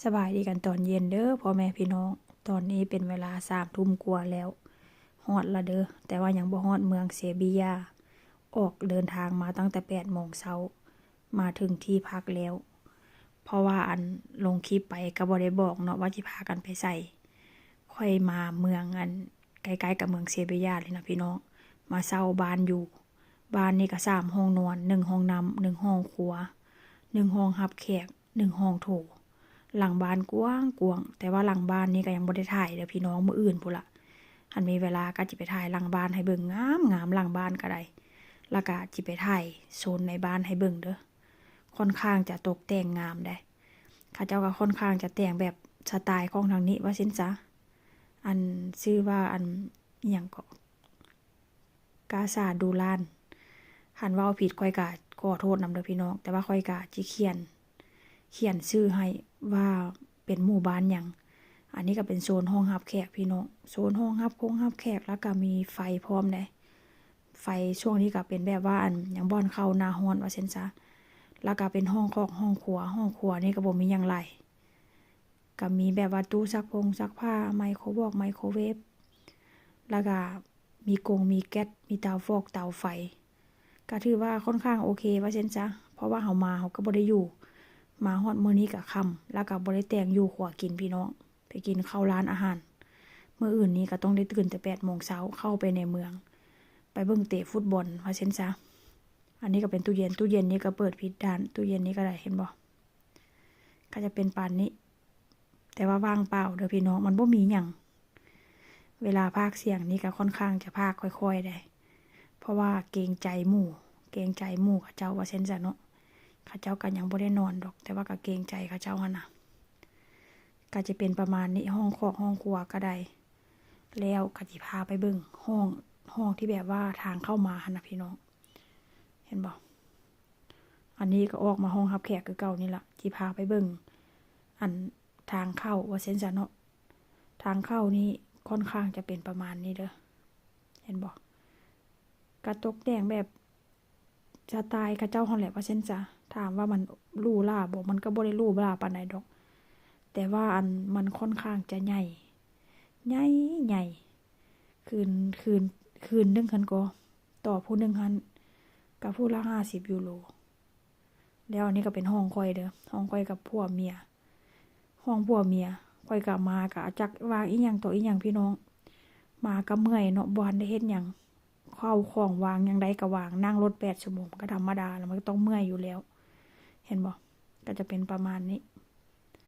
สบายดีกันตอนเย็นเด้อพ่อแม่พี่น้องตอนนี้เป็นเวลา3 ทุ่มกว่าแล้วฮอดละเด้อแต่ว่ายังบ่ฮอดเมืองเซบียาออกเดินทางมาตั้งแต่8 โมงเช้ามาถึงที่พักแล้วเพราะว่าอันลงคลิปไปก็บ่ได้บอกเนาะว่าสิพากันไปใส่ค่อยมาเมืองอันใกล้ๆกับเมืองเซบียาเลยนะพี่น้องมาเช่าบ้านอยู่บ้านนี่ก็3 ห้องนอน1 ห้องน้ำ1 ห้องครัว1 ห้องรับแขก1 ห้องโถหลังบ้านกว้างกวางแต่ว่าหลังบ้านนี่ก็ยังบ่ได้ถ่ายเด้อพี่น้องมื้ออื่นพุ่นล่ะคันมีเวลาก็สิไปถ่ายหลังบ้านให้เบิ่งงามๆหลังบ้านก็ได้แล้วก็สิไปถ่ายโซนในบ้านให้เบิ่งเด้อค่อนข้างจะตกแต่งงามได้เขาเจ้าก็ค่อนข้างจะแต่งแบบสไตล์ของทางนี้ว่าซั่นซะอันชื่อว่าอันอิหยังก็กาซาดูลานหันเว้าผิดค่อยก็ขอโทษนำเด้อพี่น้องแต่ว่าค่อยก็สิเขียนชื่อให้ว่าเป็นหมู่บ้านหยังอันนี้ก็เป็นโซนห้องรับแขกพี่น้องโซนห้องรับแขกแล้วก็มีไฟพร้อมได้ไฟช่วงนี้ก็เป็นแบบว่าอันหยังบ่อนเข้าหน้าร้อนว่าซั่นซะแล้วก็เป็นห้องคอกห้องครัวนี่ก็บ่มีหยังหลายก็มีแบบว่าตู้ซักผ้าไมโครเวฟแล้วก็มีแก๊สมีเตาฟอกเตาไฟก็ถือว่าค่อนข้างโอเคว่าซั่นซะเพราะว่าเฮามาเฮาก็บ่ได้อยู่มาฮอดมื้อนี้ก็ค่ำแล้วก็บ่ได้แต่งอยู่ขัวกินพี่น้องไปกินข้าวร้านอาหารมื้ออื่นนี้ก็ต้องได้ตื่นแต่8 โมงเช้าเข้าไปในเมืองไปเบิ่งเตะฟุตบอลว่าซั่นซะอันนี้ก็เป็นตู้เย็นนี่ก็เปิดผิดด้านตู้เย็นนี้ก็ได้เห็นบ่ก็จะเป็นปานนี้แต่ว่าว่างเปล่าเด้อพี่น้องมันบ่มีหยังเวลาพากย์เสียงนี่ก็ค่อนข้างจะพากย์ค่อยๆได้เพราะว่าเกรงใจหมู่เขาเจ้าว่าซั่นซะเนาะเขาเจ้าก็ยังบ่ได้นอนดอกแต่ว่าก็เกรงใจเขาเจ้าหั่นน่ะก็จะเป็นประมาณนี้ห้องครัวก็ได้แล้วก็สิพาไปเบิ่งห้องที่แบบว่าทางเข้ามาหั่นน่ะพี่น้องเห็นบ่อันนี้ก็ออกมาห้องรับแขกคือเก่านี่ล่ะสิพาไปเบิ่งอันทางเข้าว่าซั่นซะเนาะทางเข้านี่ค่อนข้างจะเป็นประมาณนี้เด้อเห็นบ่กระตกแต่งแบบสไตล์เขาเจ้าหั่นแหละว่าซั่นซะถามว่ามันหรูหราบ่มันก็บ่ได้หรูหราปานใดดอกแต่ว่าอันมันค่อนข้างจะใหญ่คืนนึงหั้นก็ต่อผู้หนึ่งหั้นก็ผู้ละ50 ยูโรแล้วอันนี้ก็เป็นห้องข้อยเด้อห้องข้อยกับผัวเมียห้องผัวเมียข้อยก็มาก็จักวางอีหยังต่ออีหยังพี่น้องมาก็เมื่อยเนาะบ่ทันได้เฮ็ดหยังเข้าของวางหยังใดก็วางนั่งรถ8 ชั่วโมงก็ธรรมดาแล้วมันก็ต้องเมื่อยอยู่แล้วเห็นบ่ก็จะเป็นประมาณนี้